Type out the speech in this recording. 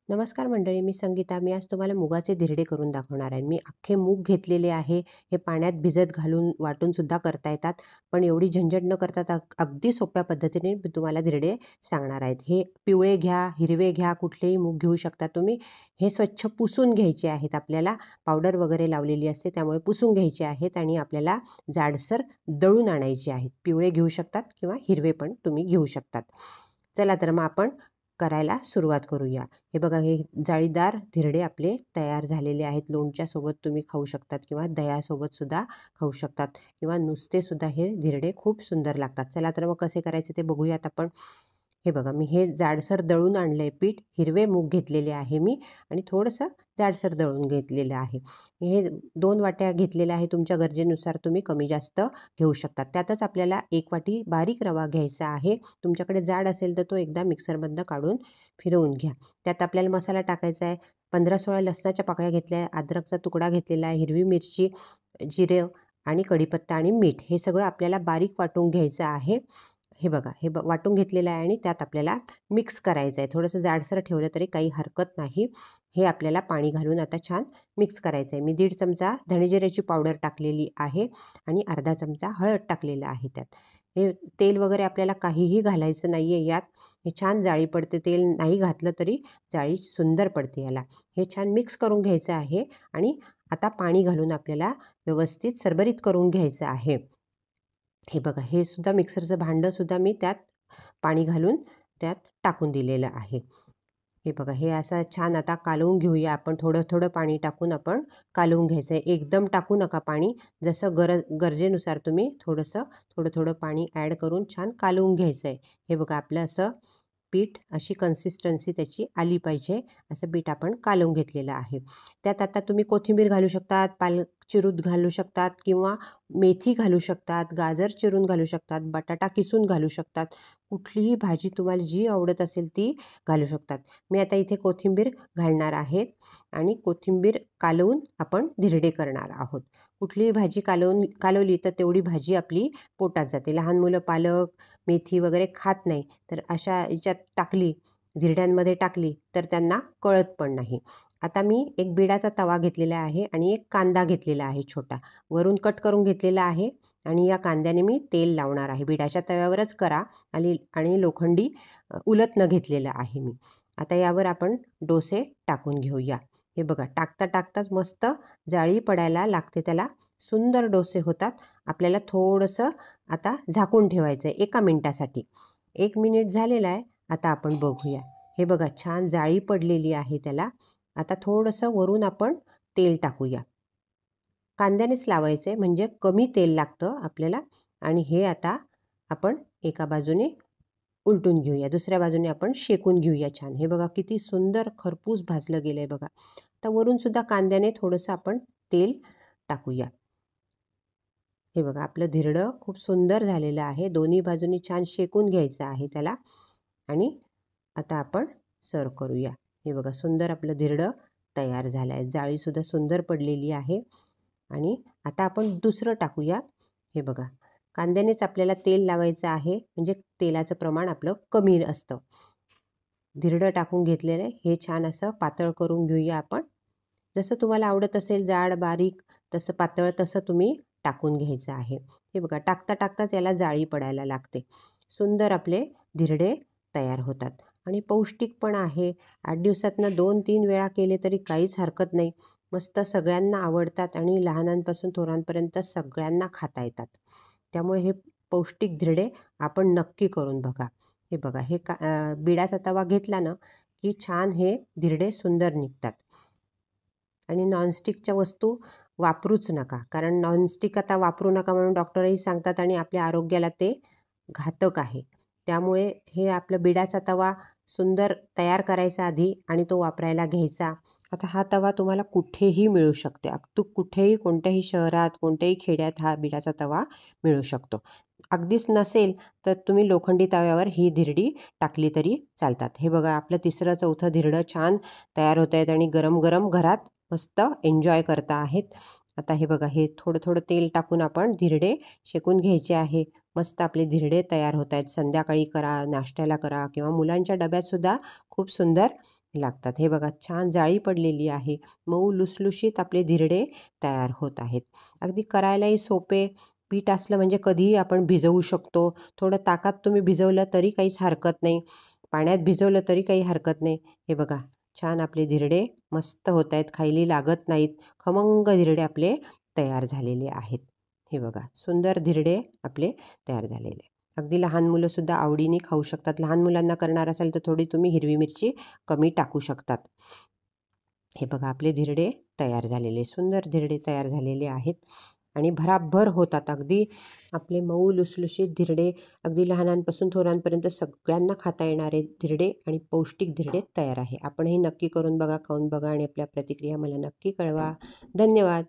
नमस्कार मंडळी, मी संगीता. मी आज तुम्हाला मुगाचे धिरडे करून दाखवणार आहे. मी अख्खे मूग घेतलेले आहे. हे पाण्यात भिजत घालून वाटून सुद्धा करता येतात, पण एवढी झंझट न करता अगदी सोप्या पद्धतीने मी तुम्हाला धिरडे सांगणार आहेत. हे पिवळे घ्या, हिरवे घ्या, कुठलेही मूग घेऊ शकता तुम्ही. हे स्वच्छ पुसून घ्यायचे आहेत. आपल्याला पावडर वगैरे लावलेली असते, त्यामुळे पुसून घ्यायचे आहेत आणि आपल्याला जाडसर दळून आणायचे आहेत. पिवळे घेऊ शकतात किंवा हिरवे पण तुम्ही घेऊ शकतात. चला तर मग आपण करायला सुरुवात करूया. हे बघा, हे जाळीदार धिरडे आपले तयार झालेले आहेत. लोणच्यासोबत तुम्ही खाऊ शकतात किंवा दह्यासोबत सुद्धा खाऊ शकतात किंवा नुसते सुद्धा हे धिरडे खूप सुंदर लागतात. चला तर मग कसे करायचे ते बघूयात आपण. हे बघा, मी हे जाडसर दळून आणलंय पीठ. हिरवे मूग घेतलेले आहे मी आणि थोडंसं जाडसर दळून घेतलेलं आहे. हे 2 वाट्या घेतलेल्या आहे. तुमच्या गरजेनुसार तुम्ही कमी जास्त घेऊ शकता. त्यातच आपल्याला 1 वाटी बारीक रवा घ्यायचा आहे. तुमच्याकडे जाड असेल तर तो एकदा मिक्सरमधनं काढून फिरवून घ्या. त्यात आपल्याला मसाला टाकायचा आहे. 15-16 लसणाच्या पाकळ्या घेतल्या आहे, अद्रकचा तुकडा घेतलेला आहे, हिरवी मिरची, जिरे आणि कढीपत्ता आणि मीठ हे सगळं आपल्याला बारीक वाटून घ्यायचं आहे. हे बघा, हे वाटून घेतलेलं आहे आणि त्यात आपल्याला मिक्स करायचं आहे. थोडंसं जाडसर ठेवलं तरी काही हरकत नाही. हे आपल्याला पाणी घालून आता छान मिक्स करायचं आहे. मी 1.5 चमचा धणेजिऱ्याची पावडर टाकलेली आहे आणि अर्धा चमचा हळद टाकलेलं आहे त्यात. हे तेल वगैरे आपल्याला काहीही घालायचं नाही आहे यात. हे छान जाळी पडते. तेल नाही घातलं तरी जाळी सुंदर पडते याला. हे छान मिक्स करून घ्यायचं आहे आणि आता पाणी घालून आपल्याला व्यवस्थित सरबरीत करून घ्यायचं आहे. हे बघा, हे सुद्धा मिक्सरचं भांडंसुद्धा मी त्यात पाणी घालून त्यात टाकून दिलेलं आहे. हे बघा, हे असं छान आता कालवून घेऊया आपण. थोडं थोडं पाणी टाकून आपण कालवून घ्यायचं आहे. एकदम टाकू नका पाणी. जसं गरजेनुसार तुम्ही थोडं थोडं पाणी ॲड करून छान कालवून घ्यायचं आहे. हे बघा, आपलं असं पीठ, अशी कन्सिस्टन्सी त्याची आली पाहिजे असं पीठ आपण कालवून घेतलेलं आहे. त्यात आता तुम्ही कोथिंबीर घालू शकतात, पालक चिरून घालू शकतात किंवा मेथी घालू शकतात, गाजर चिरून घालू शकतात, बटाटा किसून घालू शकतात. कुठलीही भाजी तुम्हाला जी आवडत असेल ती घालू शकतात. मी आता इथे कोथिंबीर घालणार आहे आणि कोथिंबीर कालवून आपण धिरडे करणार आहोत. कुठलीही भाजी कालवली तर तेवढी भाजी आपली पोटात जाते. लहान मुलं पालक, मेथी वगैरे खात नाही, तर अशा याच्यात टाकली, धिरड्यांमध्ये टाकली तर त्यांना कळत पण नाही. आता मी एक बिडाचा तवा घेतलेला आहे आणि एक कांदा घेतलेला आहे छोटा. वरून कट करून घेतलेला आहे आणि या कांद्याने मी तेल लावणार आहे. बिडाच्या तव्यावरच करा आणि लोखंडी उलटणं घेतलेलं आहे मी. आता यावर आपण डोसे टाकून घेऊया. हे बघा, टाकता टाकताच मस्त जाळी पडायला लागते त्याला. सुंदर डोसे होतात. आपल्याला थोडंसं आता झाकून ठेवायचं आहे 1 मिनिटासाठी. 1 मिनिट झालेला आहे. आता आपण बघूया. हे बघा, छान जाळी पडलेली आहे त्याला. आता थोडंसं वरून आपण तेल टाकूया. कांद्यानेच लावायचं आहे म्हणजे कमी तेल लागतं आपल्याला. आणि हे आता आपण एका बाजूने उलटून घेऊया, दुसऱ्या बाजूने आपण शेकून घेऊया छान. हे बघा, किती सुंदर खरपूस भाजलं गेलं आहे बघा. तर वरूनसुद्धा कांद्याने थोडंसं आपण तेल टाकूया. हे बघा, आपलं धिरडं खूप सुंदर झालेलं आहे. दोन्ही बाजूनी छान शेकून घ्यायचं आहे त्याला आणि आता आपण सर्व करूया. हे बघा, सुंदर आपलं धिरडं तयार झालं आहे. जाळीसुद्धा सुंदर पडलेली आहे आणि आता आपण दुसरं टाकूया. हे बघा, कांद्यानेच आपल्याला तेल लावायचं आहे म्हणजे तेलाचं प्रमाण आपलं कमी असतं. धिरडं टाकून घेतलेलं आहे. हे छान असं पातळ करून घेऊया आपण. जसं तुम्हाला आवडत असेल, जाड, बारीक, तसं पातळ तसं तुम्ही टाकून घ्यायचं आहे. हे बघा, टाकता टाकताच याला जाळी पडायला लागते. सुंदर आपले धिरडे तयार होतात आणि पौष्टिक पण आहे. 8 दिवसातनं 2-3 वेळा केले तरी काहीच हरकत नाही. मस्त सगळ्यांना आवडतात आणि लहानांपासून थोरांपर्यंत सगळ्यांना खाता येतात. त्यामुळे हे पौष्टिक धिरडे आपण नक्की करून बघा. हे बघा, हे बिडाचा तवा घेतला ना की छान हे धिरडे सुंदर निघतात. आणि नॉनस्टिकच्या वस्तू वापरूच नका, कारण नॉनस्टिक आता वापरू नका म्हणून डॉक्टरही सांगतात आणि आपल्या आरोग्याला ते घातक आहे. त्यामुळे हे आपलं बिडाचा तवा सुंदर तयार करायचा आधी आणि तो वापरायला घ्यायचा. आता हा तवा तुम्हाला कुठेही मिळू शकते. अगदी कुठेही, कोणत्याही शहरात, कोणत्याही खेड्यात हा बिडाचा तवा मिळू शकतो. अगदीच नसेल तर तुम्ही लोखंडी तव्यावर ही धिरडी टाकली तरी चालतात. हे बघा, आपलं 3रं-4थं धिरडं छान तयार होत आहेत आणि गरम गरम घरात मस्त एन्जॉय करता आहेत. आता हे बघा, हे थोडं थोडं तेल टाकून आपण धिरडे शेकून घ्यायचे आहे. मस्त आपले धिरडे तयार होत आहेत. संध्याकाळी करा, नाश्त्याला करा किंवा मुलांच्या डब्यातसुद्धा खूप सुंदर लागतात. हे बघा छान जाळी पडलेली आहे. मऊ लुसलुशीत आपले धिरडे तयार होत आहेत. अगदी करायलाही सोपे. पीठ असलं म्हणजे कधीही आपण भिजवू शकतो. थोडं ताकात तुम्ही भिजवलं तरी काहीच हरकत नाही. पाण्यात भिजवलं तरी काही हरकत नाही. हे बघा छान आपले धिरडे मस्त होत आहेत. खायली लागत नाहीत. खमंग धिरडे आपले तयार झालेले आहेत. हे बघा सुंदर धिरडे आपले तयार झालेले. अगदी लहान मुलंसुद्धा आवडीने खाऊ शकतात. लहान मुलांना करणार असाल तर थोडी तुम्ही हिरवी मिरची कमी टाकू शकतात. हे बघा आपले धिरडे तयार झालेले, सुंदर धिरडे तयार झालेले आहेत आणि भराभर होतात. अगदी आपले मऊ लुसलुशीत धिरडे, अगदी लहानांपासून थोरांपर्यंत सगळ्यांना खाता येणारे धिरडे आणि पौष्टिक धिरडे तयार आहे. आपणही नक्की करून बघा, खाऊन बघा आणि आपल्या प्रतिक्रिया मला नक्की कळवा. धन्यवाद.